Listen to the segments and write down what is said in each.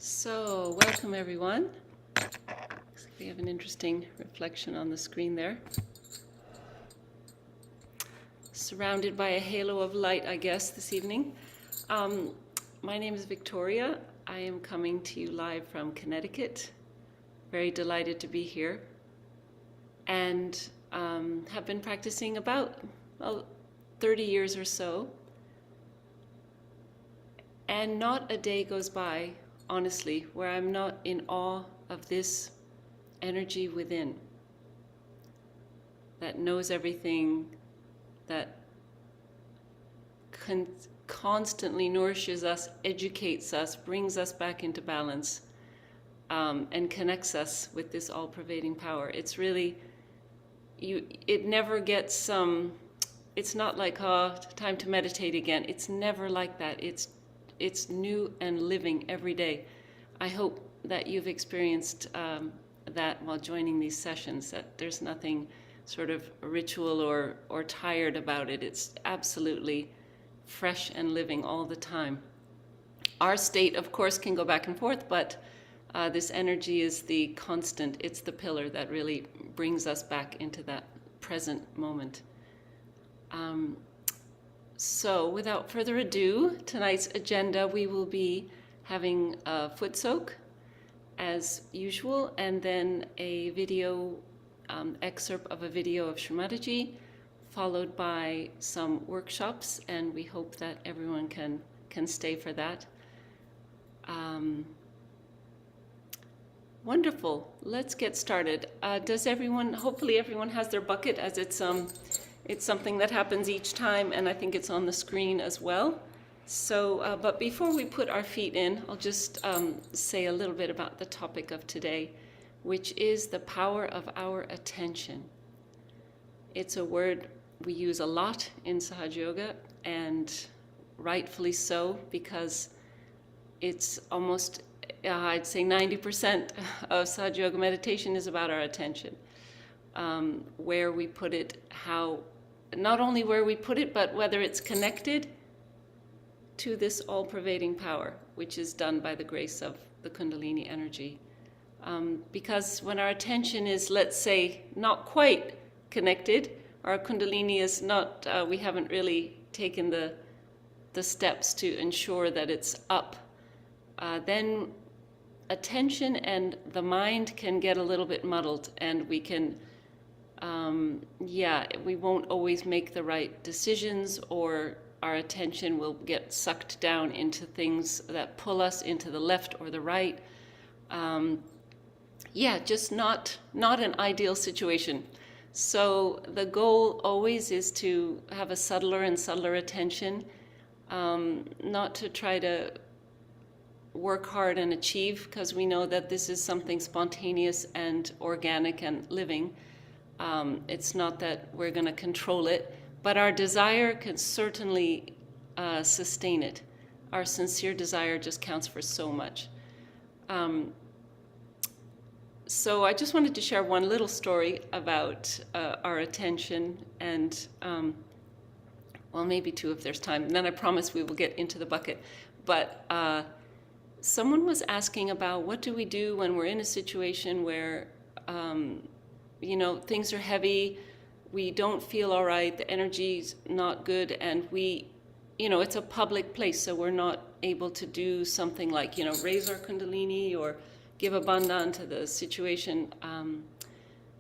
So, welcome everyone. Looks like we have an interesting reflection on the screen there. Surrounded by a halo of light, I guess, this evening. My name is Victoria. I am coming to you live from Connecticut. Very delighted to be here. And have been practicing about 30 years or so. And not a day goes by, honestly, where I'm not in awe of this energy within that knows everything, that constantly nourishes us, educates us, brings us back into balance, and connects us with this all-pervading power. It's really, it never gets, it's not like, time to meditate again. It's never like that. It's new and living every day. I hope that you've experienced that while joining these sessions, that there's nothing sort of ritual or tired about it. It's absolutely fresh and living all the time. Our state, of course, can go back and forth, but this energy is the constant. It's the pillar that really brings us back into that present moment. So without further ado, tonight's agenda, we will be having a foot soak as usual, and then a video excerpt of a video of Shri Mataji, followed by some workshops, and we hope that everyone can stay for that. Wonderful. Let's get started. Does everyone, hopefully everyone has their bucket, as it's something that happens each time, and I think it's on the screen as well. So, but before we put our feet in, I'll just say a little bit about the topic of today, which is the power of our attention. It's a word we use a lot in Sahaja Yoga, and rightfully so, because it's almost, I'd say 90% of Sahaja Yoga meditation is about our attention. Where we put it, how, not only where we put it, but whether it's connected to this all-pervading power, which is done by the grace of the Kundalini energy. Because when our attention is, let's say, not quite connected, our Kundalini is not, we haven't really taken the steps to ensure that it's up, then attention and the mind can get a little bit muddled, and we can, we won't always make the right decisions, or our attention will get sucked down into things that pull us into the left or the right. Just not an ideal situation. So the goal always is to have a subtler and subtler attention, not to try to work hard and achieve, because we know that this is something spontaneous and organic and living. It's not that we're going to control it, but our desire can certainly sustain it. Our sincere desire just counts for so much. So I just wanted to share one little story about our attention, and maybe two if there's time, and then I promise we will get into the bucket. But someone was asking about what do we do when we're in a situation where things are heavy, we don't feel all right, the energy's not good, and it's a public place, so we're not able to do something like, raise our Kundalini or give a bandhan to the situation.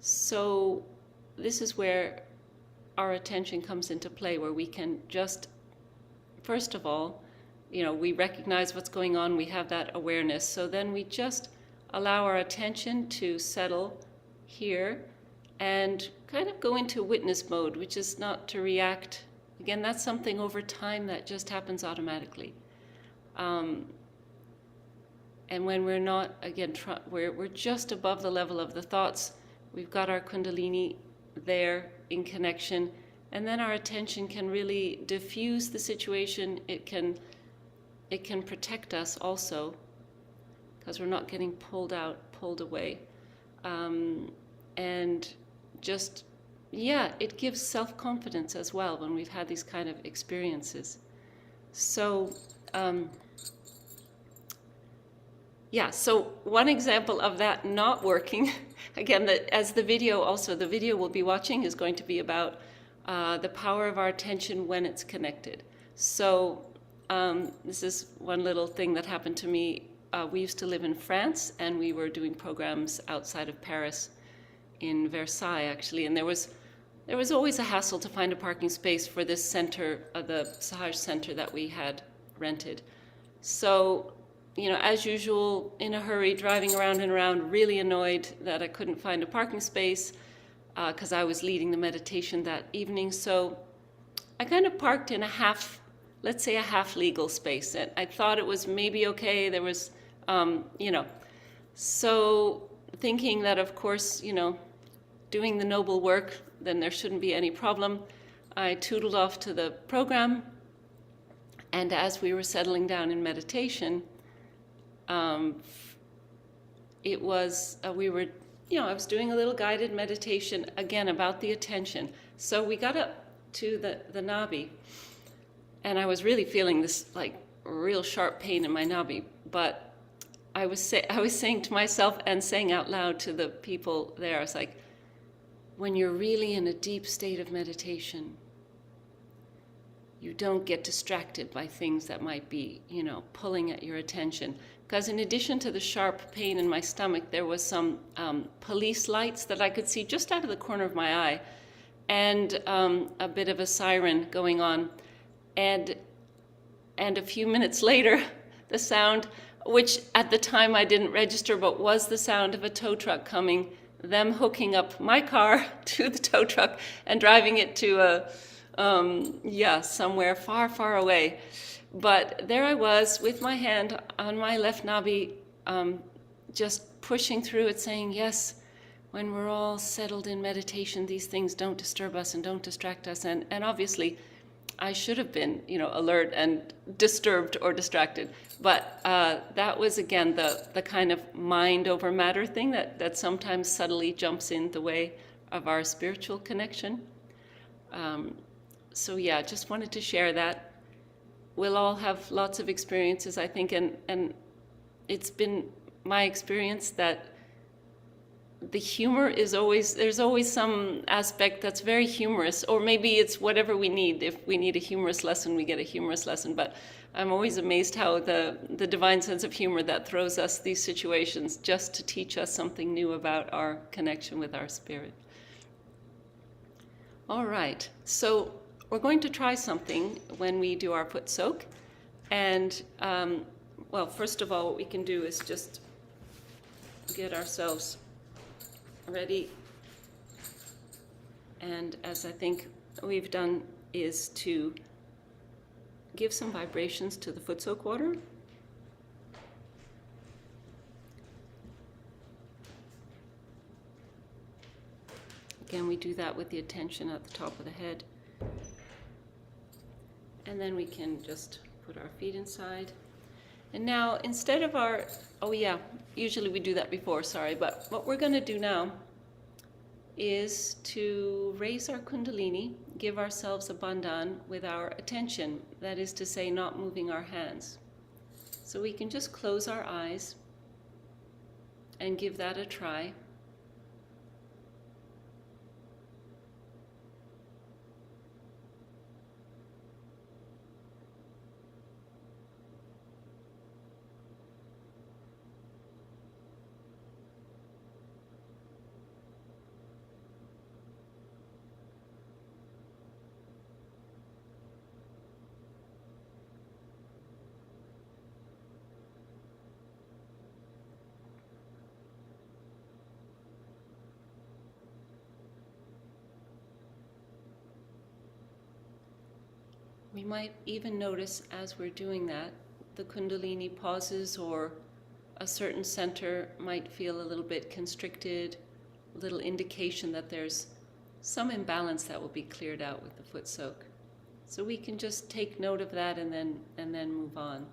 So this is where our attention comes into play, where we can just, first of all, we recognize what's going on, we have that awareness, so then we just allow our attention to settle here and kind of go into witness mode, which is not to react. Again, that's something over time that just happens automatically. And when we're not, again, we're just above the level of the thoughts, we've got our Kundalini there in connection, and then our attention can really diffuse the situation. It can protect us also, because we're not getting pulled away. And just, it gives self-confidence as well when we've had these kind of experiences. So Yeah, so one example of that not working, again, as the video also, the video we'll be watching is going to be about the power of our attention when it's connected. So this is one little thing that happened to me. We used to live in France, and we were doing programs outside of Paris, in Versailles actually, and there was always a hassle to find a parking space for this center, the Sahaj Center that we had rented. So, as usual, in a hurry, driving around and around, really annoyed that I couldn't find a parking space because I was leading the meditation that evening. So I kind of parked in let's say a half legal space. And I thought it was maybe okay. There was, so thinking that, of course, doing the noble work, then there shouldn't be any problem. I tootled off to the program. And as we were settling down in meditation, it was, I was doing a little guided meditation, again, about the attention. So we got up to the nabi, and I was really feeling this, like, real sharp pain in my nabi. But I was saying to myself and saying out loud to the people there, I was like, when you're really in a deep state of meditation, you don't get distracted by things that might be, pulling at your attention. Because in addition to the sharp pain in my stomach, there was some police lights that I could see just out of the corner of my eye, and a bit of a siren going on. And a few minutes later, the sound, which at the time I didn't register, but was the sound of a tow truck coming, them hooking up my car to the tow truck and driving it to somewhere far, far away. But there I was with my hand on my left nabi, just pushing through it, saying, yes, when we're all settled in meditation, these things don't disturb us and don't distract us. And obviously, I should have been, alert and disturbed or distracted. But that was, again, the kind of mind over matter thing that sometimes subtly jumps in the way of our spiritual connection. So yeah, just wanted to share that. We'll all have lots of experiences, I think, and it's been my experience that the humor is there's always some aspect that's very humorous, or maybe it's whatever we need. If we need a humorous lesson, we get a humorous lesson. But I'm always amazed how the divine sense of humor that throws us these situations just to teach us something new about our connection with our spirit. All right, so we're going to try something when we do our foot soak. And, well, first of all, what we can do is just get ourselves ready. And as I think we've done, is to give some vibrations to the foot soak water. Again, we do that with the attention at the top of the head. And then we can just put our feet inside. And now, instead of usually we do that before, sorry, but what we're going to do now is to raise our Kundalini, give ourselves a bandhan with our attention, that is to say, not moving our hands. So we can just close our eyes and give that a try. We might even notice as we're doing that, the Kundalini pauses, or a certain center might feel a little bit constricted, a little indication that there's some imbalance that will be cleared out with the foot soak. So we can just take note of that and then move on.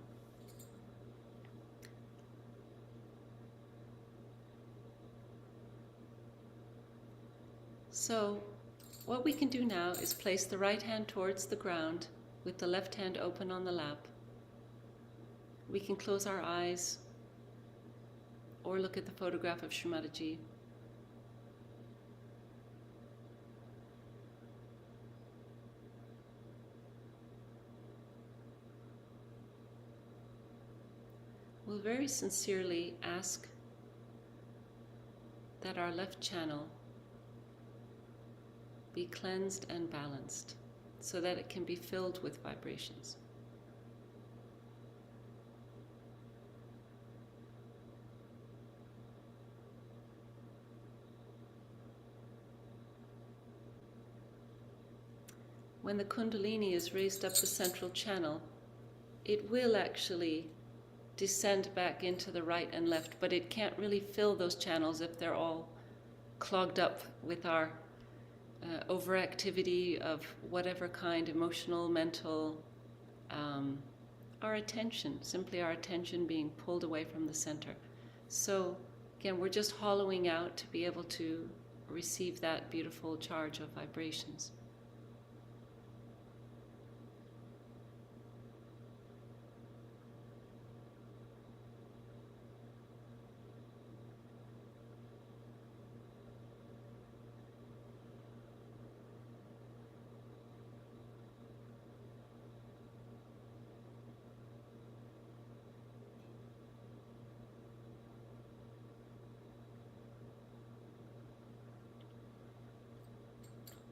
So what we can do now is place the right hand towards the ground with the left hand open on the lap. We can close our eyes or look at the photograph of Shri Mataji. We'll very sincerely ask that our left channel be cleansed and balanced so that it can be filled with vibrations. When the Kundalini is raised up the central channel, it will actually descend back into the right and left, but it can't really fill those channels if they're all clogged up with our overactivity of whatever kind, emotional, mental, our attention, simply our attention being pulled away from the center. So again, we're just hollowing out to be able to receive that beautiful charge of vibrations.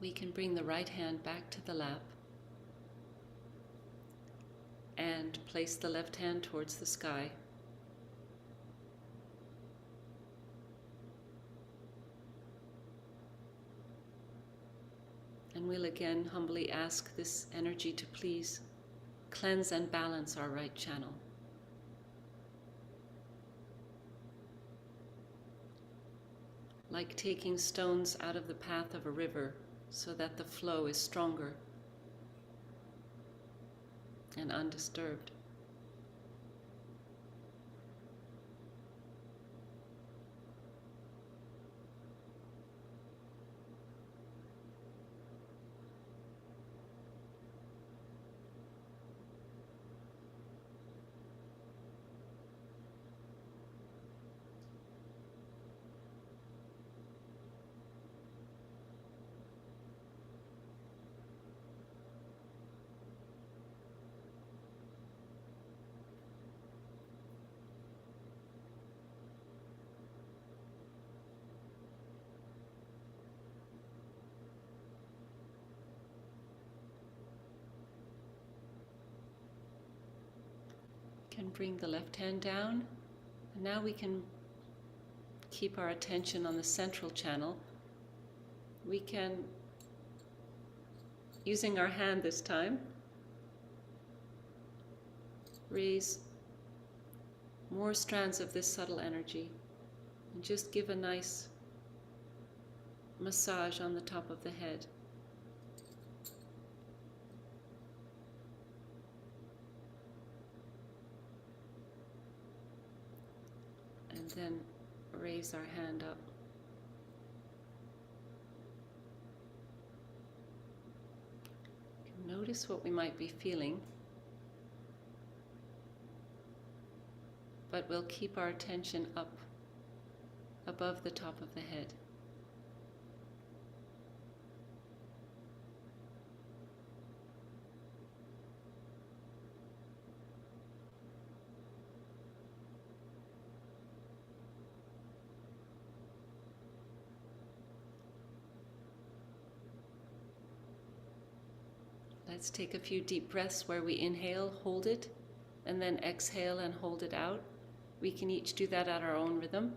We can bring the right hand back to the lap and place the left hand towards the sky. And we'll again humbly ask this energy to please cleanse and balance our right channel. Like taking stones out of the path of a river, so that the flow is stronger and undisturbed. Can bring the left hand down, and now we can keep our attention on the central channel. We can, using our hand this time, raise more strands of this subtle energy and just give a nice massage on the top of the head. And then raise our hand up. Notice what we might be feeling, but we'll keep our attention up above the top of the head. Let's take a few deep breaths where we inhale, hold it, and then exhale and hold it out. We can each do that at our own rhythm.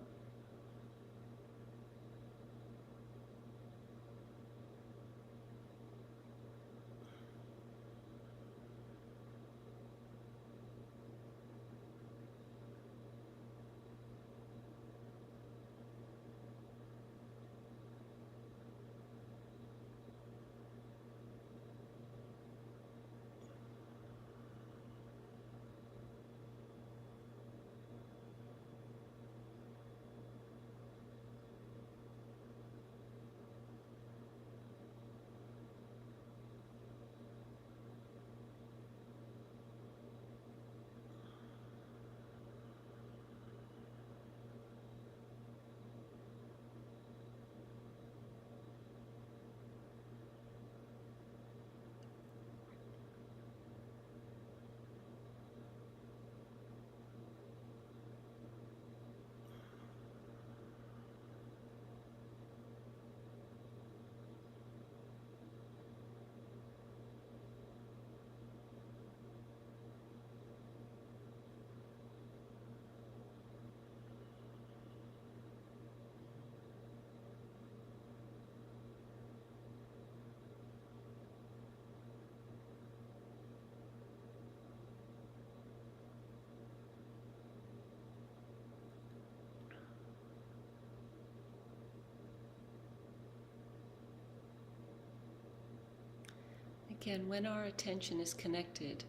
again, when our attention is connected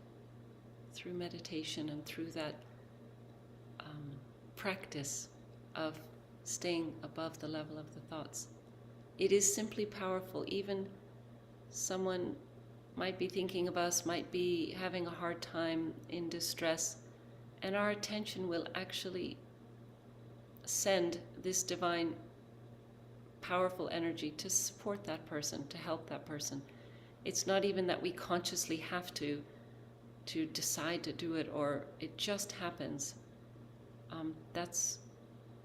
through meditation and through that practice of staying above the level of the thoughts, it is simply powerful. Even someone might be thinking of us, might be having a hard time, in distress, and our attention will actually send this divine, powerful energy to support that person, to help that person. It's not even that we consciously have to decide to do it, or it just happens. That's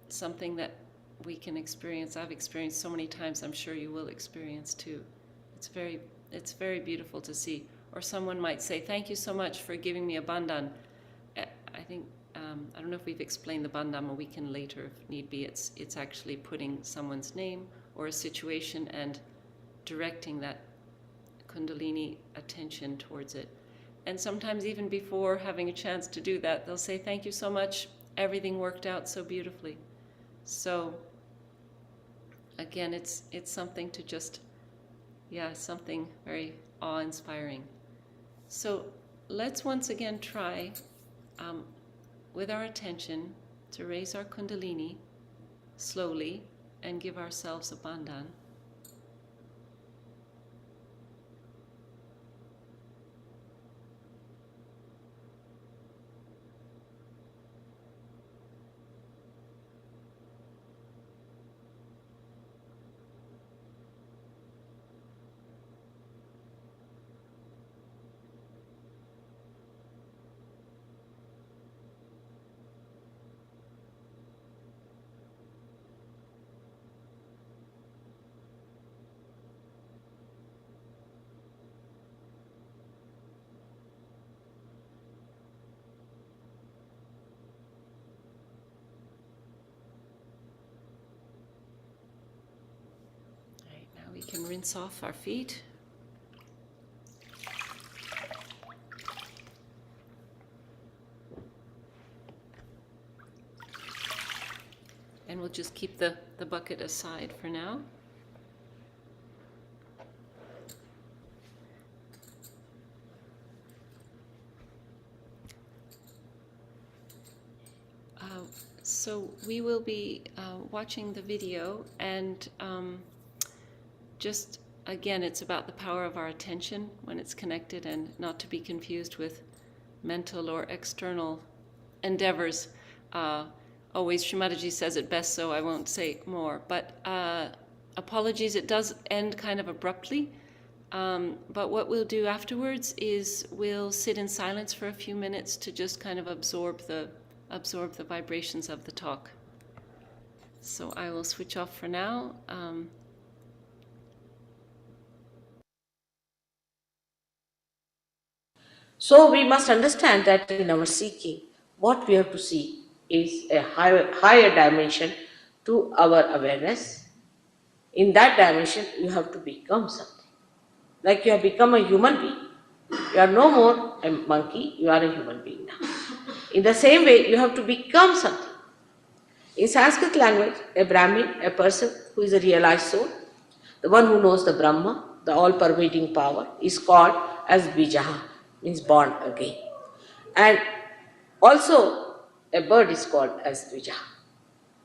something that we can experience. I've experienced so many times. I'm sure you will experience too. It's very beautiful to see. Or someone might say, "Thank you so much for giving me a bandhan." I think I don't know if we've explained the bandhan. We can later, if need be. It's actually putting someone's name or a situation and directing that Kundalini attention towards it. And sometimes even before having a chance to do that, they'll say, "Thank you so much. Everything worked out so beautifully." So again, it's something to just, something very awe-inspiring. So let's once again try with our attention to raise our Kundalini slowly and give ourselves a bandhan. We can rinse off our feet. And we'll just keep the bucket aside for now. So we will be watching the video, and just again, it's about the power of our attention when it's connected, and not to be confused with mental or external endeavors. Always Shri Mataji says it best, so I won't say more. But apologies, it does end kind of abruptly. But what we'll do afterwards is we'll sit in silence for a few minutes to just kind of absorb the vibrations of the talk. So I will switch off for now. So we must understand that in our seeking, what we have to see is a higher dimension to our awareness. In that dimension, you have to become something. Like you have become a human being. You are no more a monkey, you are a human being now. In the same way, you have to become something. In Sanskrit language, a Brahmin, a person who is a realized soul, the one who knows the Brahma, the all-pervading power, is called as Bijaha, means born again. And also, a bird is called as Bijaha.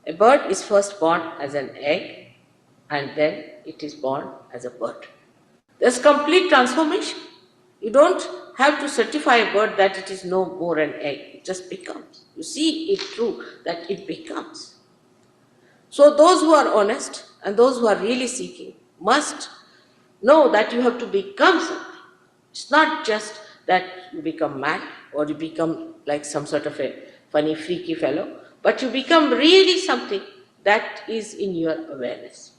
A bird is first born as an egg, and then it is born as a bird. There's complete transformation. You don't have to certify a bird that it is no more an egg. It just becomes. You see it through that it becomes. So those who are honest and those who are really seeking must know that you have to become something. It's not just that you become mad or you become like some sort of a funny, freaky fellow, but you become really something that is in your awareness.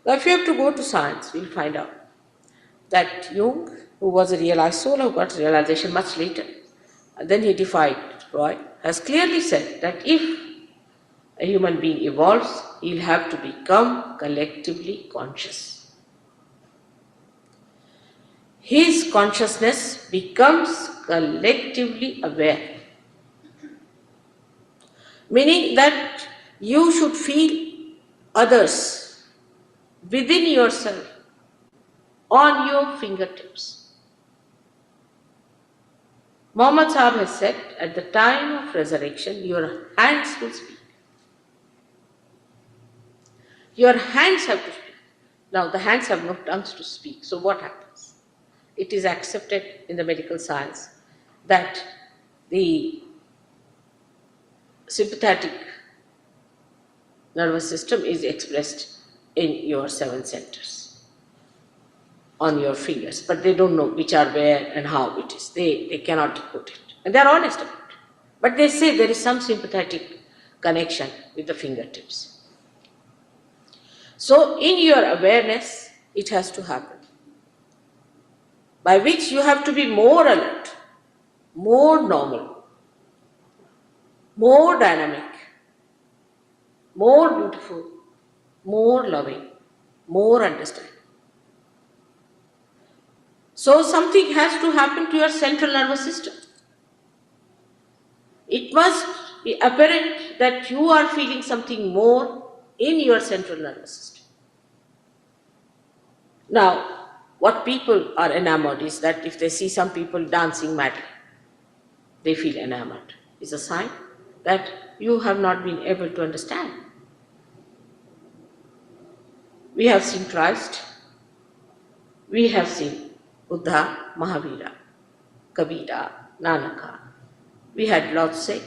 Now, if you have to go to science, we'll find out that Jung, who was a realized soul, who got realization much later, and then he defied Freud, has clearly said that if a human being evolves, he'll have to become collectively conscious. His consciousness becomes collectively aware, meaning that you should feel others within yourself on your fingertips. Muhammad Sahib has said, at the time of resurrection, your hands will speak. Your hands have to speak. Now, the hands have no tongues to speak. So what happens? It is accepted in the medical science that the sympathetic nervous system is expressed in your 7 centers on your fingers, but they don't know which are where and how it is. They cannot put it. And they are honest about it. But they say there is some sympathetic connection with the fingertips. So in your awareness, it has to happen, by which you have to be more alert, more normal, more dynamic, more beautiful, more loving, more understanding. So something has to happen to your central nervous system. It must be apparent that you are feeling something more in your central nervous system. Now, what people are enamored is that if they see some people dancing madly, they feel enamored. It's a sign that you have not been able to understand. We have seen Christ, we have seen Buddha, Mahavira, Kabira, Nanaka, we had Lao Tse,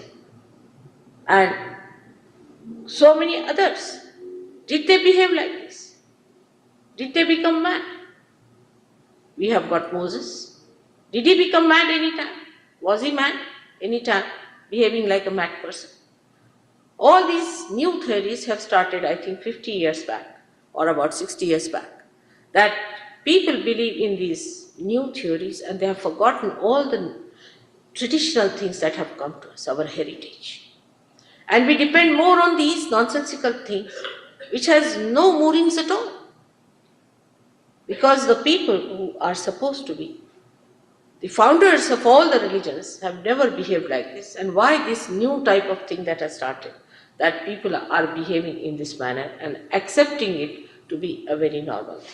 and so many others. Did they behave like this? Did they become mad? We have got Moses. Did he become mad any time? Was he mad any time, behaving like a mad person? All these new theories have started, I think, 50 years back, or about 60 years back, that people believe in these new theories and they have forgotten all the traditional things that have come to us, our heritage. And we depend more on these nonsensical things, which has no moorings at all. Because the people who are supposed to be the founders of all the religions have never behaved like this. And why this new type of thing that has started, that people are behaving in this manner and accepting it to be a very normal thing.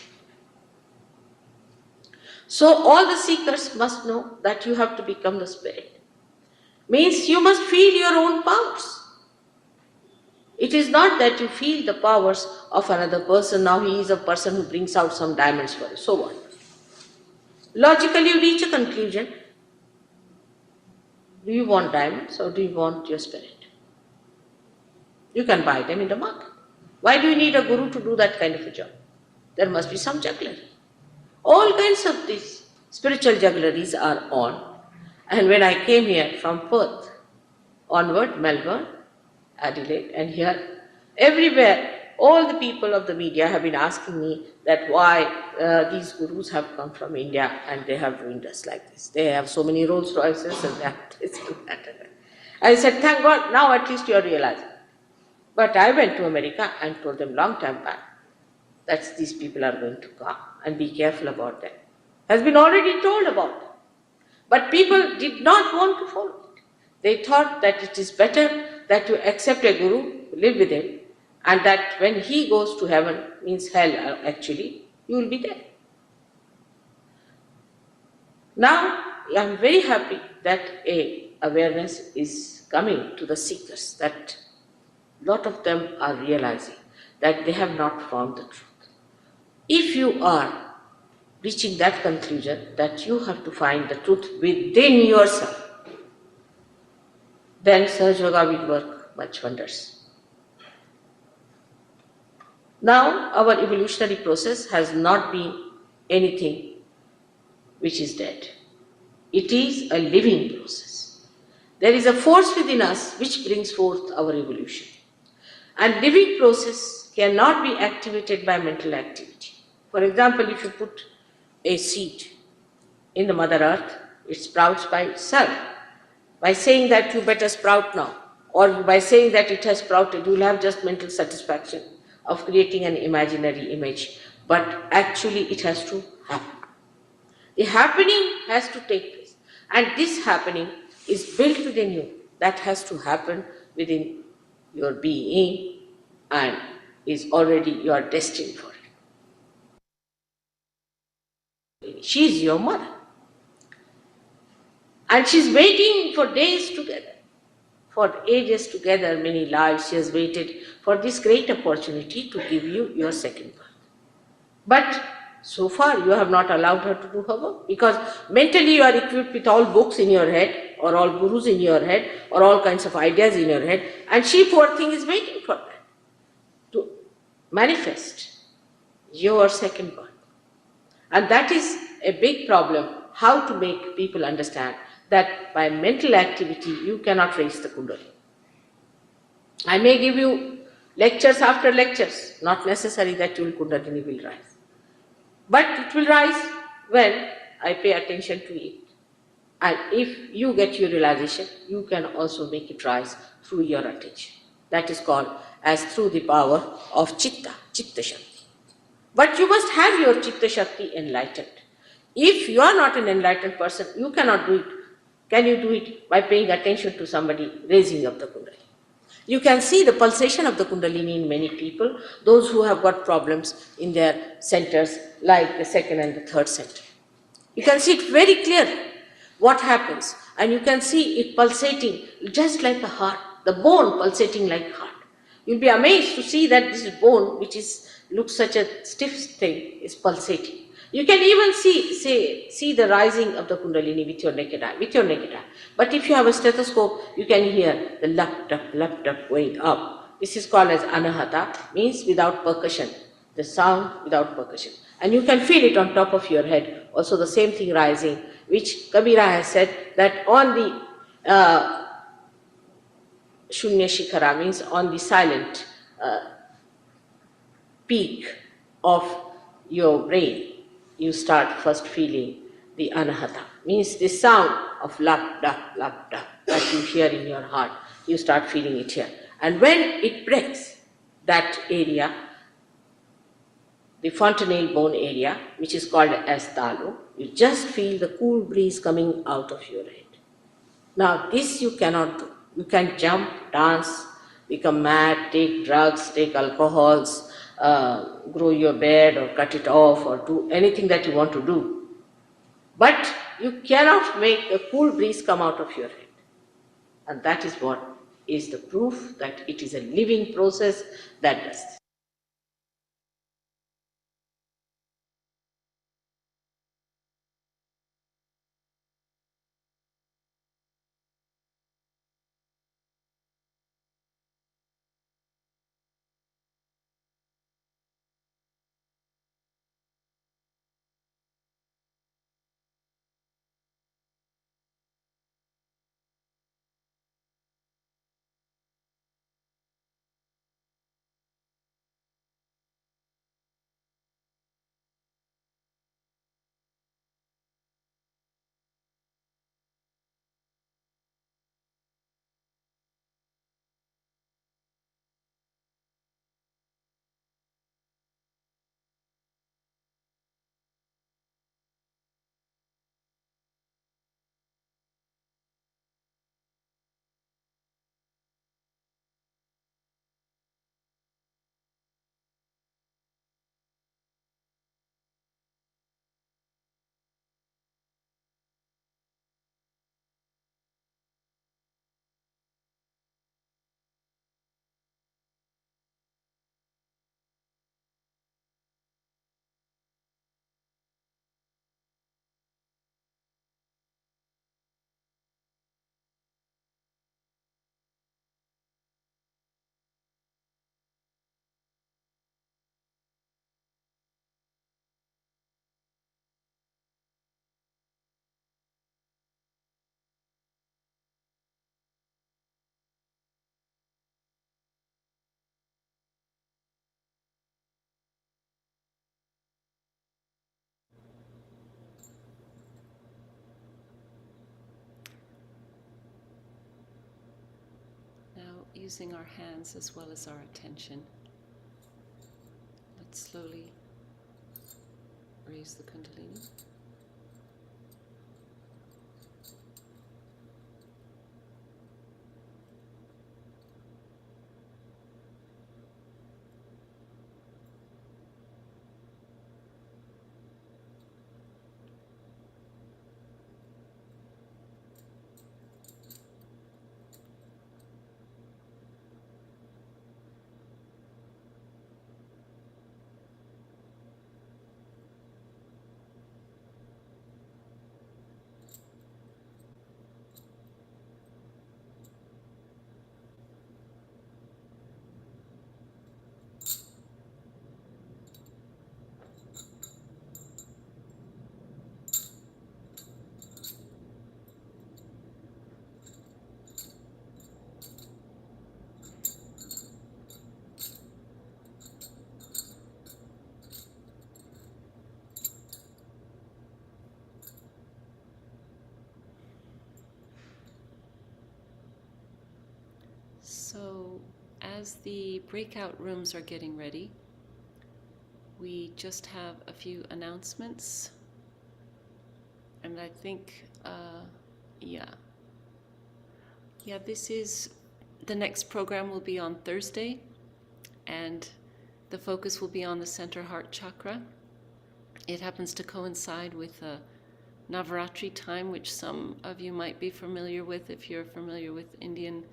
So all the seekers must know that you have to become the spirit. Means you must feel your own powers. It is not that you feel the powers of another person. Now he is a person who brings out some diamonds for you. So what? Logically you reach a conclusion. Do you want diamonds or do you want your spirit? You can buy them in the market. Why do you need a guru to do that kind of a job? There must be some jugglery. All kinds of these spiritual juggleries are on. And when I came here from Perth onward, Melbourne, Adelaide, and here, everywhere, all the people of the media have been asking me that why these gurus have come from India and they have ruined us like this. They have so many Rolls Royces and that, this and that. I said, thank God, now at least you are realizing. But I went to America and told them long time back that these people are going to come and be careful about them. Has been already told about them. But people did not want to follow it. They thought that it is better that you accept a guru, live with him, and that when he goes to heaven, means hell actually, you will be there. Now, I am very happy that a awareness is coming to the seekers, that a lot of them are realizing that they have not found the truth. If you are reaching that conclusion that you have to find the truth within yourself, then Sahaj Yoga will work much wonders. Now, our evolutionary process has not been anything which is dead. It is a living process. There is a force within us which brings forth our evolution. And living process cannot be activated by mental activity. For example, if you put a seed in the Mother Earth, it sprouts by itself. By saying that you better sprout now, or by saying that it has sprouted, you will have just mental satisfaction of creating an imaginary image. But actually it has to happen. The happening has to take place. And this happening is built within you. That has to happen within your being and is already, you are destined for it. She is your mother. And she's waiting for days together. For ages together, many lives, she has waited for this great opportunity to give you your second birth. But so far, you have not allowed her to do her work, because mentally you are equipped with all books in your head, or all gurus in your head, or all kinds of ideas in your head, and she, poor thing, is waiting for that to manifest your second birth. And that is a big problem, how to make people understand that by mental activity you cannot raise the Kundalini. I may give you lectures after lectures, not necessary that your Kundalini will rise. But it will rise when I pay attention to it. And if you get your realization, you can also make it rise through your attention. That is called as through the power of Chitta Shakti. But you must have your Chitta Shakti enlightened. If you are not an enlightened person, you cannot do it. Can you do it by paying attention to somebody raising up the Kundalini? You can see the pulsation of the Kundalini in many people, those who have got problems in their centers, like the second and the third center. You can see it very clearly, what happens, and you can see it pulsating just like a heart, the bone pulsating like heart. You'll be amazed to see that this bone, which looks such a stiff thing, is pulsating. You can even see the rising of the Kundalini with your naked eye. But if you have a stethoscope, you can hear the lap tap going up. This is called as anahata, means without percussion, the sound without percussion. And you can feel it on top of your head, also the same thing rising, which Kabira has said that on the Shunya Shikhara, means on the silent peak of your brain, you start first feeling the anahata, means the sound of lap, that you hear in your heart, you start feeling it here. And when it breaks that area, the fontanelle bone area, which is called as talo, you just feel the cool breeze coming out of your head. Now this you cannot do. You can jump, dance, become mad, take drugs, take alcohols, grow your beard or cut it off or do anything that you want to do. But you cannot make a cool breeze come out of your head. And that is what is the proof that it is a living process that does this. Now, using our hands as well as our attention, let's slowly raise the Kundalini. So, as the breakout rooms are getting ready, we just have a few announcements. And I think, this is, the next program will be on Thursday, and the focus will be on the center heart chakra. It happens to coincide with Navaratri time, which some of you might be familiar with if you're familiar with Indian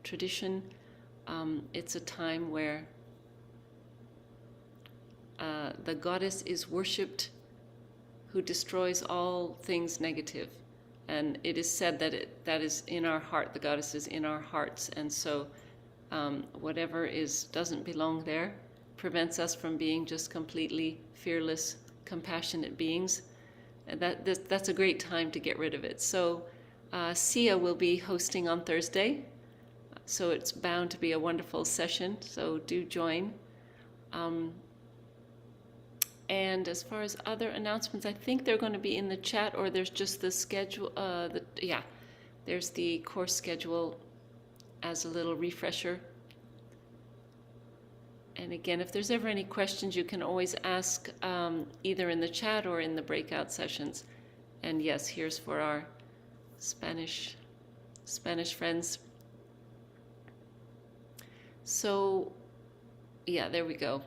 tradition. It's a time where the goddess is worshipped, who destroys all things negative. And it is said that that is in our heart. The goddess is in our hearts, and so whatever doesn't belong there prevents us from being just completely fearless, compassionate beings. And that's a great time to get rid of it. So Sia will be hosting on Thursday, so it's bound to be a wonderful session. So do join. And as far as other announcements, I think they're going to be in the chat, or there's just the schedule. There's the course schedule as a little refresher. And again, if there's ever any questions, you can always ask either in the chat or in the breakout sessions. And yes, here's for our Spanish friends. So, yeah, there we go.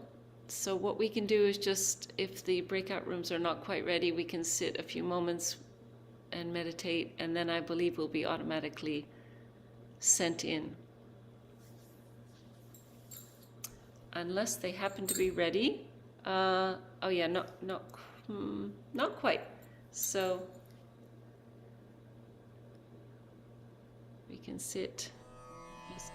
So what we can do is just, if the breakout rooms are not quite ready, we can sit a few moments and meditate, and then I believe we'll be automatically sent in. Unless they happen to be ready. Not quite. So we can sit. Just